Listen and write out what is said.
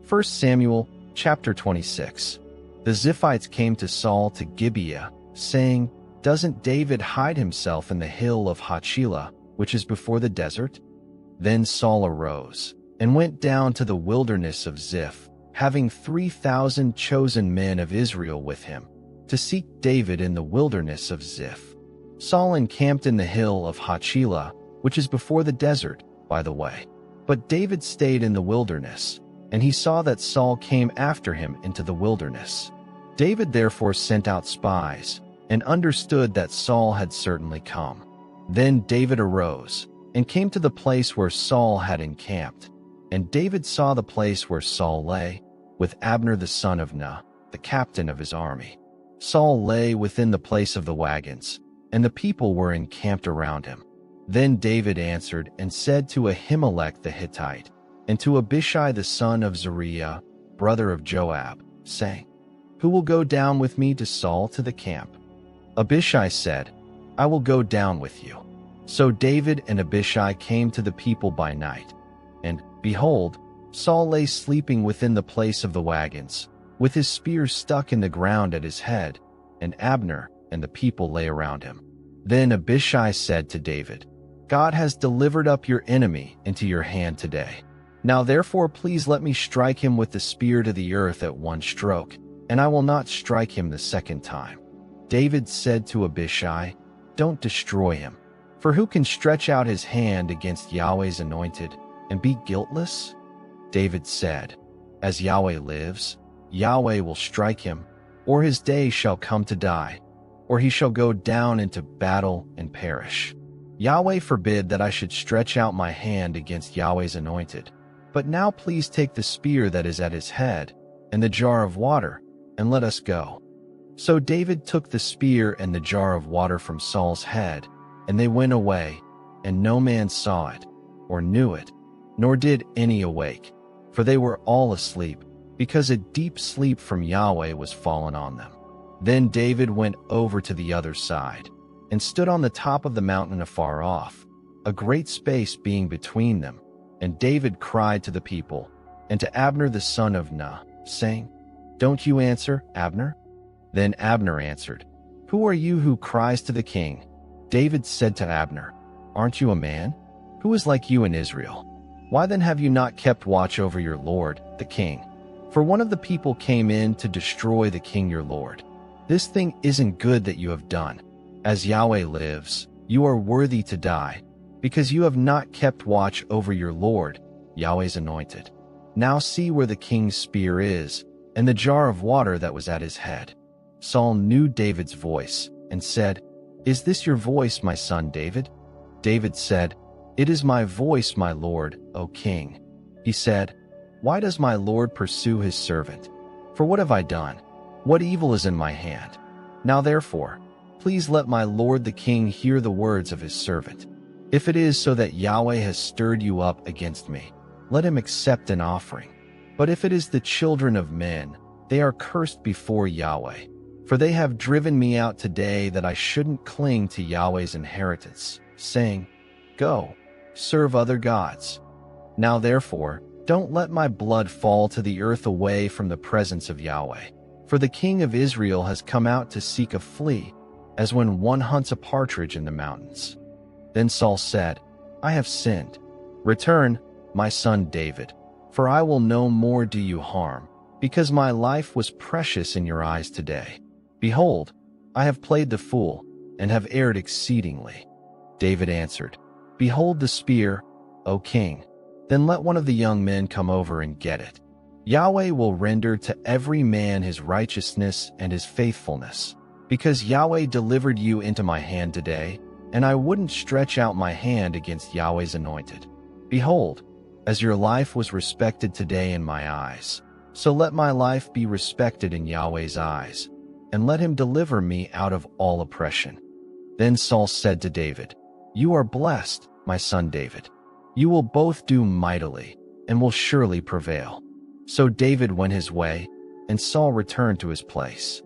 1 Samuel chapter 26. The Ziphites came to Saul to Gibeah, saying, "Doesn't David hide himself in the hill of Hachilah, which is before the desert?" Then Saul arose and went down to the wilderness of Ziph, having 3,000 chosen men of Israel with him, to seek David in the wilderness of Ziph. Saul encamped in the hill of Hachilah, which is before the desert, by the way. But David stayed in the wilderness, and he saw that Saul came after him into the wilderness. David therefore sent out spies, and understood that Saul had certainly come. Then David arose, and came to the place where Saul had encamped. And David saw the place where Saul lay, with Abner the son of Ner, the captain of his army. Saul lay within the place of the wagons, and the people were encamped around him. Then David answered and said to Ahimelech the Hittite, and to Abishai the son of Zeruiah, brother of Joab, saying, "Who will go down with me to Saul to the camp?" Abishai said, "I will go down with you." So David and Abishai came to the people by night. And, behold, Saul lay sleeping within the place of the wagons, with his spear stuck in the ground at his head, and Abner and the people lay around him. Then Abishai said to David, "God has delivered up your enemy into your hand today. Now therefore please let me strike him with the spear to the earth at one stroke, and I will not strike him the second time." David said to Abishai, "Don't destroy him, for who can stretch out his hand against Yahweh's anointed and be guiltless?" David said, "As Yahweh lives, Yahweh will strike him, or his day shall come to die, or he shall go down into battle and perish. Yahweh forbid that I should stretch out my hand against Yahweh's anointed. But now please take the spear that is at his head, and the jar of water, and let us go." So David took the spear and the jar of water from Saul's head, and they went away, and no man saw it, or knew it, nor did any awake, for they were all asleep, because a deep sleep from Yahweh was fallen on them. Then David went over to the other side, and stood on the top of the mountain afar off, a great space being between them. And David cried to the people, and to Abner the son of Ner, saying, "Don't you answer, Abner?" Then Abner answered, "Who are you who cries to the king?" David said to Abner, "Aren't you a man? Who is like you in Israel? Why then have you not kept watch over your lord, the king? For one of the people came in to destroy the king your lord. This thing isn't good that you have done. As Yahweh lives, you are worthy to die, because you have not kept watch over your lord, Yahweh's anointed. Now see where the king's spear is, and the jar of water that was at his head." Saul knew David's voice, and said, "Is this your voice, my son David?" David said, "It is my voice, my lord, O king." He said, "Why does my lord pursue his servant? For what have I done? What evil is in my hand? Now therefore, please let my lord the king hear the words of his servant. If it is so that Yahweh has stirred you up against me, let him accept an offering. But if it is the children of men, they are cursed before Yahweh. For they have driven me out today that I shouldn't cling to Yahweh's inheritance, saying, 'Go, serve other gods.' Now therefore, don't let my blood fall to the earth away from the presence of Yahweh. For the king of Israel has come out to seek a flea, as when one hunts a partridge in the mountains." Then Saul said, "I have sinned. Return, my son David, for I will no more do you harm, because my life was precious in your eyes today. Behold, I have played the fool, and have erred exceedingly." David answered, "Behold the spear, O king. Then let one of the young men come over and get it. Yahweh will render to every man his righteousness and his faithfulness, because Yahweh delivered you into my hand today, and I wouldn't stretch out my hand against Yahweh's anointed. Behold, as your life was respected today in my eyes, so let my life be respected in Yahweh's eyes, and let him deliver me out of all oppression." Then Saul said to David, "You are blessed, my son David. You will both do mightily, and will surely prevail." So David went his way, and Saul returned to his place.